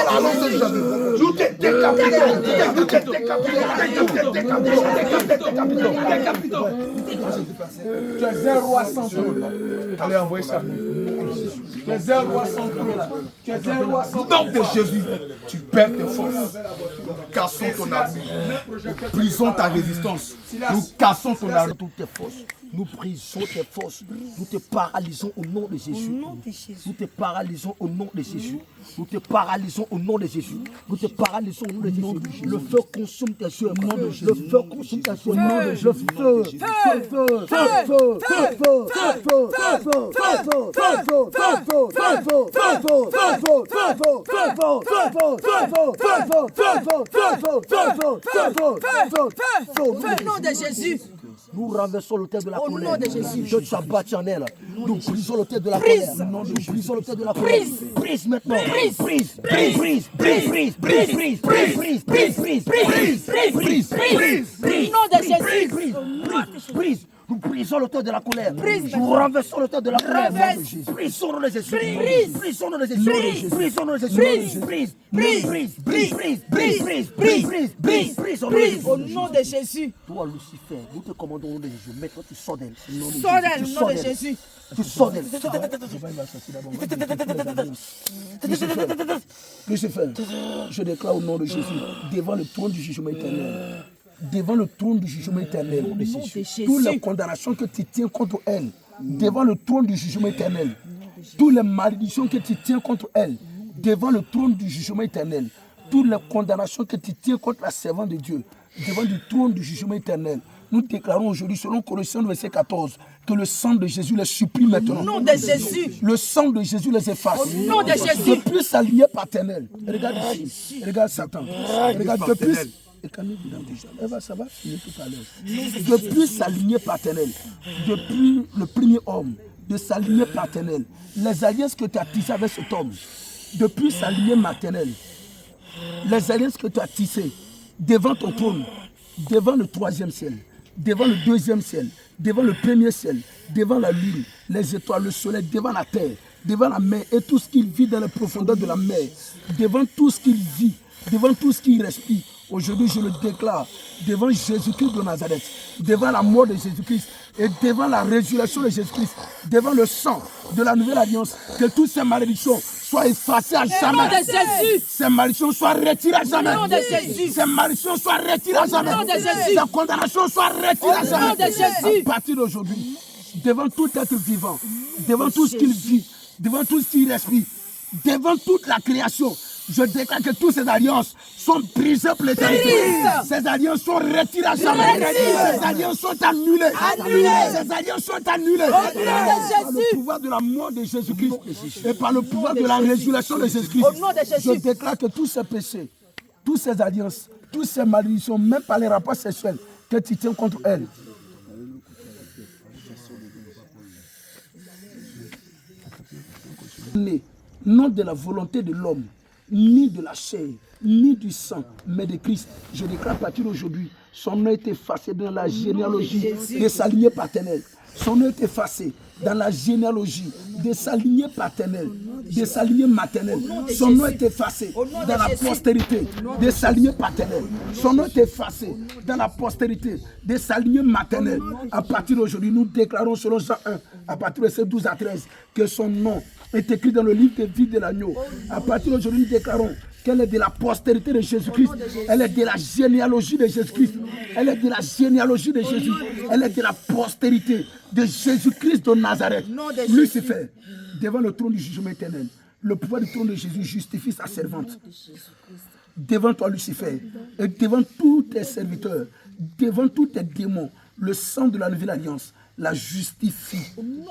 la langue de Jésus. Nous te décapitons. Nous te décapitons. Tu es un roi sans trône. Allez, envoyez ça. Tu es un roi sans trône. Tu es un roi sans trône. Nom de Jésus, tu perds tes forces. Cassons ton armure. Brisons ta résistance. Nous cassons ton armure. Toutes tes forces. Nous brisons tes forces. Nous te paralysons au nom de Jésus. Nous te paralysons au nom de Jésus. Nous te paralysons au nom de Jésus. Nous te paralysons au nom de Jésus. Le feu consume tes œuvres. Le feu consume tes œuvres. Le feu. Au nom de Jésus. Nous renversons le terre de la colère. Au nom de Jésus. Je t'abatte en elle. Nous brisons le terre de la colère. Nous brisons le terre de la colère. Brise maintenant. Brise. Au nom de Jésus. Brise. Nous brisons le terre de la colère. Nous renversons le terre de la colère. Brisons le Jésus. Brisons le Jésus. Brisons le Jésus. Brise. Au nom de Jésus. Toi, Lucifer, nous te commandons au nom de Jésus. Maintenant, tu sors d'elle. Sors d'elle au nom de Jésus. Tu sors d'elle. Lucifer, je déclare au nom de Jésus, devant le trône du jugement éternel. Devant le trône du jugement éternel, toutes les condamnations que tu tiens contre elle, devant le trône du jugement éternel, toutes les malédictions que tu tiens contre elle, devant le trône du jugement éternel, toutes les condamnations que tu tiens contre la servante de Dieu, devant le trône du jugement éternel, nous déclarons aujourd'hui, selon Colossiens verset 14, que le sang de Jésus les supprime maintenant. Au nom de Jésus. Le sang de Jésus les efface. Au nom de Jésus. Depuis sa lignée paternelle. Regarde ici. Regarde Satan. Regarde depuis. Ça va finir tout à l'heure. Depuis sa lignée paternelle, depuis le premier homme, de sa lignée paternelle, les alliances que tu as tissées avec cet homme, depuis sa lignée maternelle, les alliances que tu as tissées devant ton trône, devant le troisième ciel, devant le deuxième ciel, devant le premier ciel, devant la lune, les étoiles, le soleil, devant la terre, devant la mer et tout ce qu'il vit dans les profondeurs de la mer, devant tout ce qu'il vit, devant tout ce qu'il respire. Aujourd'hui, je le déclare devant Jésus-Christ de Nazareth, devant la mort de Jésus-Christ et devant la résurrection de Jésus-Christ, devant le sang de la nouvelle alliance, que toutes ces malédictions soient effacées à jamais. Au nom de Jésus. Ces malédictions soient retirées à jamais. Au nom de Jésus. Ces malédictions soient retirées à jamais. Au nom de Jésus. Ces condamnations soient retirées à jamais. Au nom de Jésus. À partir d'aujourd'hui, devant tout être vivant, devant tout ce qu'il vit, devant tout ce qu'il respire, devant toute la création, je déclare que toutes ces alliances sont brisées pour l'éternité. Ces alliances sont retirées à jamais. Ces alliances sont annulées. Ces alliances sont annulées. Par le pouvoir de la mort de Jésus-Christ et par le pouvoir de la résurrection de Jésus-Christ, je déclare que tous ces péchés, toutes ces alliances, toutes ces malédictions, même par les rapports sexuels que tu tiens contre elles, non de la volonté de l'homme, ni de la chair, ni du sang, mais de Christ. Je déclare à partir d'aujourd'hui, son nom est effacé dans la généalogie de sa lignée paternelle. Son nom est effacé dans la généalogie de sa lignée paternelle, de sa lignée maternelle. Son nom est effacé dans la postérité de sa lignée paternelle. Son nom est effacé dans la postérité de sa lignée maternelle. À partir d'aujourd'hui, nous déclarons selon Jean 1, à partir de ces 12 à 13, que son nom est écrit dans le livre de vie de l'agneau. À partir d'aujourd'hui, nous déclarons qu'elle est de la postérité de Jésus-Christ. Elle est de la généalogie de Jésus-Christ. Elle est de la généalogie de Jésus. Elle est de la postérité de Jésus-Christ de Nazareth. Lucifer, devant le trône du jugement éternel, le pouvoir du trône de Jésus justifie sa servante. Devant toi, Lucifer, et devant tous tes serviteurs, devant tous tes démons, le sang de la nouvelle alliance la justifie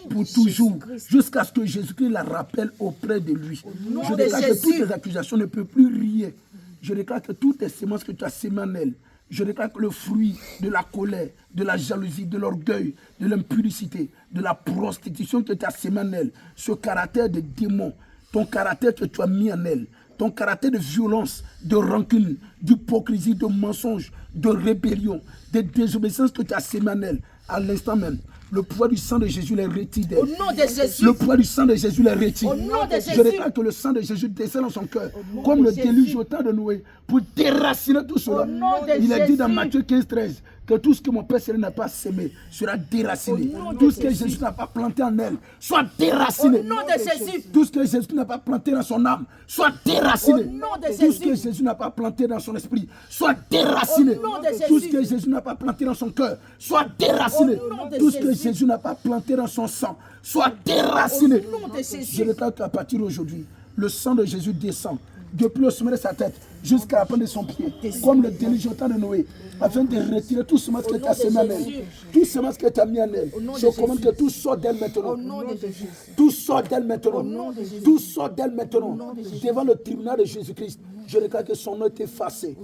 pour toujours, jusqu'à ce que Jésus-Christ la rappelle auprès de lui. Je déclare que toutes les accusations ne peuvent plus rier. Je déclare que toutes les semences que tu as sémées en elle, je déclare que le fruit de la colère, de la jalousie, de l'orgueil, de l'impudicité, de la prostitution que tu as sémée en elle, ce caractère de démon, ton caractère que tu as mis en elle, ton caractère de violence, de rancune, d'hypocrisie, de mensonge, de rébellion, de désobéissance que tu as sémé en elle, à l'instant même, Le pouvoir du sang de Jésus les retire d'elle. Au nom de Jésus. Le pouvoir du sang de Jésus les retire. Au nom de Je Jésus. déclare que le sang de Jésus descend dans son cœur, comme le déluge au temps de Noé, pour déraciner tout cela. Au nom de Il est dit dans Jésus. Matthieu 15-13 que tout ce que mon Père Céleste n'a pas semé sera déraciné. Au nom de Tout ce que Jésus. Jésus n'a pas planté en elle soit déraciné. Au nom de Jésus. Tout ce que Jésus n'a pas planté dans son âme soit déraciné. Au nom de Tout ce que Jésus. Jésus n'a pas planté dans son esprit soit déraciné. Au nom de Tout ce Jésus. que Jésus n'a pas planté dans son cœur soit déraciné. Au nom de Tout ce que Jésus. Jésus n'a pas planté dans son sang soit déraciné. Au nom de Jésus. Je déclare qu'à partir d'aujourd'hui, le sang de Jésus descend depuis le sommet de sa tête jusqu'à la pointe de son pied, comme le déluge au temps de Noé, afin de retirer tout ce masque que tu as semé en elle, tout ce masque que tu as mis en elle. Je commande que tout sort d'elle maintenant. Au nom de Jésus. Tout sort d'elle maintenant. nom de Jésus. Tout sort d'elle maintenant. Devant le tribunal de Jésus-Christ, je déclare que son nom est effacé.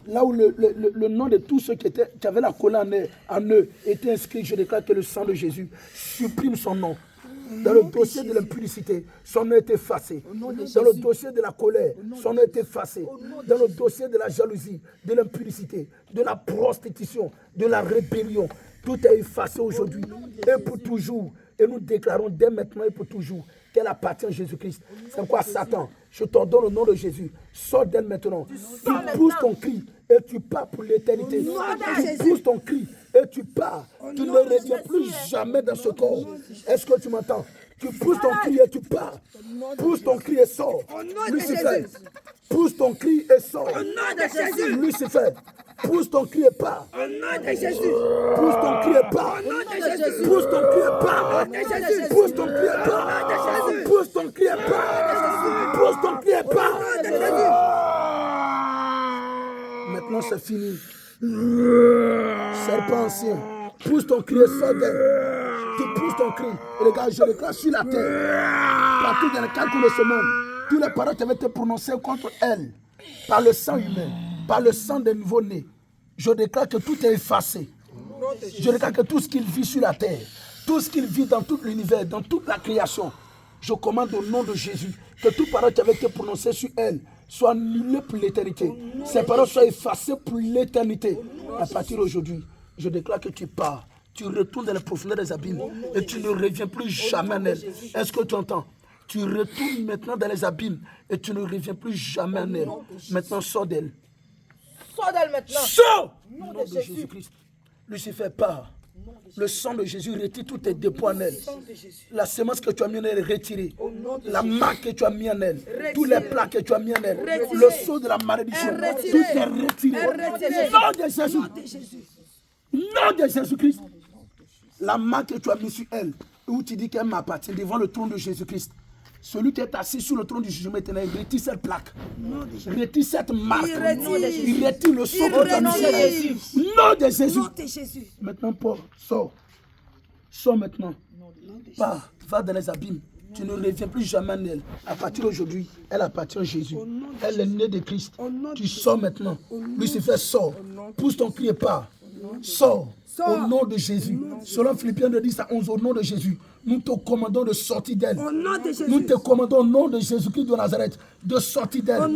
Là où le nom de tous ceux qui avaient la colère en eux était inscrit, je déclare que le sang de Jésus supprime son nom. Dans le dossier de l'impudicité, son nom est effacé. Dans le dossier de la colère, son nom est effacé. Dans le dossier de la jalousie, de l'impudicité, de la prostitution, de la rébellion, tout est effacé aujourd'hui et pour toujours. Et nous déclarons dès maintenant et pour toujours qu'elle appartient à Jésus-Christ. C'est quoi Satan? Je t'ordonne au nom de Jésus. Sors d'elle maintenant. Tu pousses ton cri et tu pars pour l'éternité. Tu pousses ton cri et tu pars. Tu ne reviens plus jamais dans ce corps. Est-ce que tu m'entends? Tu pousses ton cri et tu pars. Pousse ton cri et sors. Lucifer. Pousse ton cri et sors. Lucifer. Pousse ton cri et pars. Pousse ton cri et pars. Pousse ton cri et pars. Pousse ton cri et pars. Pousse ton cri et pars. Pousse ton cri et pars. Maintenant c'est fini. Serpent ancien. Pousse ton cri et sors d'elle. Tu pousses ton cri. Et les gars, je déclare sur la terre. Partout dans le calcul de ce monde. Tous les paroles qui avaient été prononcées contre elle. Par le sang humain. Par le sang des nouveaux-nés. Je déclare que tout est effacé. Je déclare que tout ce qu'il vit sur la terre, tout ce qu'il vit dans tout l'univers, dans toute la création, je commande au nom de Jésus que toute parole qui avait été prononcée sur elle soit annulée pour l'éternité. Ces paroles soient effacées pour l'éternité. À partir d'aujourd'hui, je déclare que tu pars, tu retournes dans les profondeurs des abîmes et tu ne reviens plus jamais en elle. Est-ce que tu entends? Tu retournes maintenant dans les abîmes et tu ne reviens plus jamais en elle. Maintenant, sors d'elle. Sors d'elle maintenant. Sors! Au Au nom de Jésus-Christ. Lucifer part. Le sang de Jésus retire tous tes dépôts en elle. La semence que tu as mis en elle est retirée. La marque que tu as mis en elle. Tous les plats que tu as mis en elle. Le sceau de la malédiction. Tout est retiré. Nom de Jésus. Nom de Jésus-Christ. La marque que tu as mis sur elle, où tu dis qu'elle m'appartient devant le trône de Jésus-Christ. Celui qui est assis sur le trône du jugement éternel, il retire cette plaque. Retire cette marque. Il retire le sceau que tu as mis sur elle. Nom de Jésus. Maintenant, Paul, sors. Sors maintenant. Pars, va dans les abîmes. Tu ne reviens plus jamais en elle. À partir d'aujourd'hui, elle appartient à Jésus. Elle est née de Christ. Tu sors maintenant. Lucifer, sors. Pousse ton cri et pars. Sors. Au nom de Jésus. Selon Philippiens 10 à 11, au nom de Jésus. Nous te commandons de sortir d'elle. Nous te commandons au nom de Jésus-Christ de Nazareth de sortir d'elle.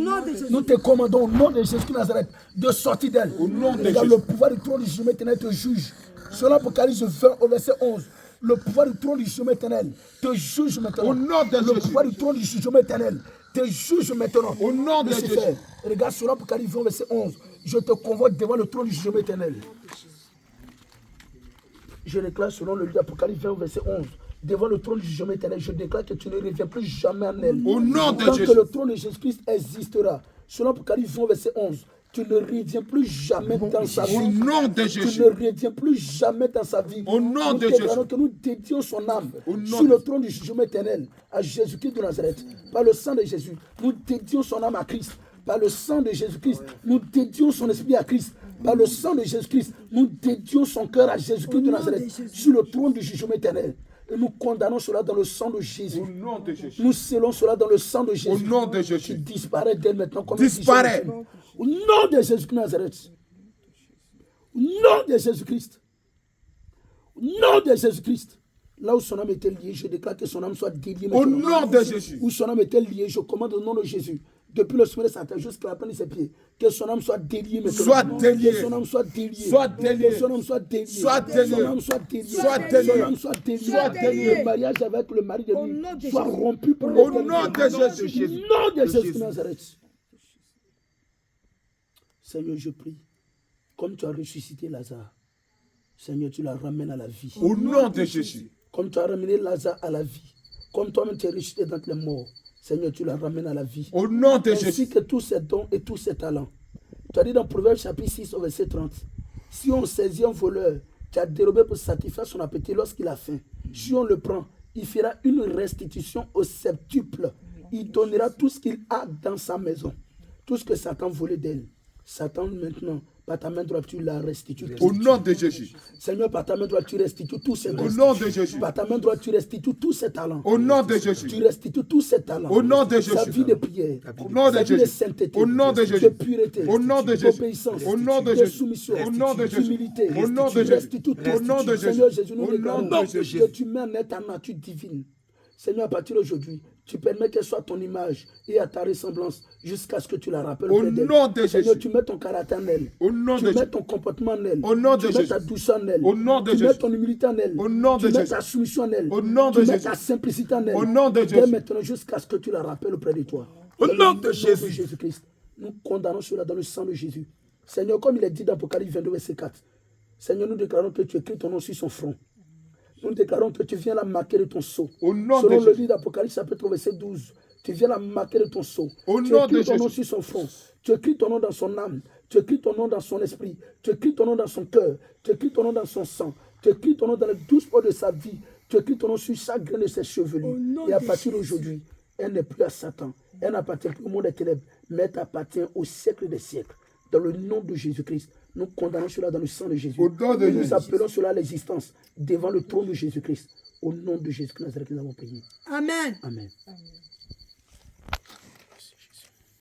Nous te commandons au nom de Jésus-Christ de Nazareth de sortir d'elle. Le pouvoir du trône du jugement éternel te juge. Selon Apocalypse 20 au verset 11. Le pouvoir du trône du jugement éternel te juge maintenant. Au nom de Le Jésus. pouvoir du trône du jugement éternel te juge maintenant. Au nom de Lucifer, Jésus. regarde selon Apocalypse 20 verset 11. Je te convoque devant le trône du jugement éternel. Je déclare selon le livre d'Apocalypse 20 verset 11. Devant le trône du jugement éternel, je déclare que tu ne reviens plus jamais en elle. Au nom de Tant Jésus. que le trône de Jésus-Christ existera. Selon Apocalypse 20 verset 11. Tu ne reviens plus jamais dans sa vie. Au nom de Tu Jésus. ne reviens plus jamais dans sa vie. Au nom Nous de déclarons Jésus. que nous dédions son âme Au nom sur de- le trône du jugement éternel à Jésus-Christ de Nazareth. Par le sang de Jésus, nous dédions son âme à Christ. Par le sang de Jésus-Christ, nous dédions son esprit à Christ. Par le sang de Jésus-Christ, nous dédions son cœur à Jésus-Christ de Nazareth sur le trône du jugement éternel. Et nous condamnons cela dans le sang de Jésus. Au nom de Jésus. Nous scellons cela dans le sang de Au Jésus. nom de Tu Jésus. disparais d'elle maintenant comme Disparais. un pigeon. Au nom de Jésus-Christ de Nazareth. Au nom de Jésus-Christ. Au nom de Jésus-Christ. Là où son âme était liée, je déclare que son âme soit déliée Au maintenant. nom de Jésus. Où son âme était liée, je commande au nom de Jésus. depuis le sommet de sa tête jusqu'à la pointe de ses pieds. Que son âme soit déliée maintenant. Soit déliée. Que son âme soit déliée. Soit déliée. Que son âme soit déliée. Soit déliée. Son âme soit déliée. Soit déliée. Son âme soit déliée. Soit déliée. Le mariage avec le mari de Au lui nom de soit Jésus. rompu pour Au l'éternité. nom de Jésus. Au nom de Jésus de Nazareth. Seigneur, je prie. Comme tu as ressuscité Lazare, Seigneur, tu la ramènes à la vie. Au nom de Jésus. Comme tu as ramené Lazare à la vie, comme toi-même tu es ressuscité d'entre les morts, Seigneur, tu la ramènes à la vie. Au nom de Ainsi Jésus. que tous ses dons et tous ses talents. Tu as dit dans Proverbes chapitre 6 au verset 30, si on saisit un voleur, tu as dérobé pour satisfaire son appétit lorsqu'il a faim. Si on le prend, il fera une restitution au septuple. Il donnera tout ce qu'il a dans sa maison. Tout ce que Satan volait d'elle. Satan maintenant, par ta main droite, tu la restitues. Au nom de Jésus. Seigneur, par ta main droite, tu restitues tous ses dons. Au nom de Jésus. Par ta main droite, tu restitues tous ses talents. Au nom de Tu Jésus. restitues tous ses talents. Au nom de Sa Jésus. vie de prière. Au nom de Sa vie de Jésus. sainteté. Au nom de De Jésus. pureté. Au nom de Jésus. D'obéissance. Au nom de De Jésus. soumission. Au nom de Jésus. D'humilité. Au nom de Tu Jésus. restitues tout. Au nom de Jésus. Seigneur Jésus, nous Au nom déclarons de Jésus. que tu mets naître ta nature divine. Seigneur, à partir d'aujourd'hui, tu permets qu'elle soit ton image et à ta ressemblance jusqu'à ce que tu la rappelles. Au auprès d'elle. nom de Seigneur, Jésus. tu mets ton caractère en elle. Au nom Tu de mets Jésus. ton comportement en elle. Au nom de Tu mets Jésus. ta douceur en elle. Au nom de Tu mets Jésus. ton humilité en elle. Au nom de Tu mets Jésus. ta soumission en elle. Au nom de Tu mets Jésus. ta simplicité en elle. Au nom de Dès Jésus. maintenant jusqu'à ce que tu la rappelles auprès de toi. Au Dans nom le de Jésus. Jésus-Christ. Nous condamnons cela dans le sang de Jésus. Seigneur, comme il est dit dans Apocalypse 22, verset 4. Seigneur, nous déclarons que tu écris ton nom sur son front. Nous déclarons que tu viens la marquer de ton sceau. Au nom de Selon le Jésus. livre d'Apocalypse, chapitre verset 12, tu viens la marquer de ton sceau. Au Tu nom de écris ton nom Jésus. sur son front. Tu écris ton nom dans son âme. Tu écris ton nom dans son esprit. Tu écris ton nom dans son cœur. Tu écris ton nom dans son sang. Tu écris ton nom dans les 12 points de sa vie. Tu écris ton nom sur chaque grain de ses chevelus. Et à partir d'aujourd'hui, elle n'est plus à Satan. Elle n'appartient plus au monde des ténèbres, mais elle t'appartient au siècle des siècles. Dans le nom de Jésus-Christ, nous condamnons cela dans le sang de Jésus. Au nom de Et nous Jésus. appelons cela à l'existence devant le trône de Jésus-Christ. Au nom de Jésus-Christ, nous avons prié. Amen. Amen.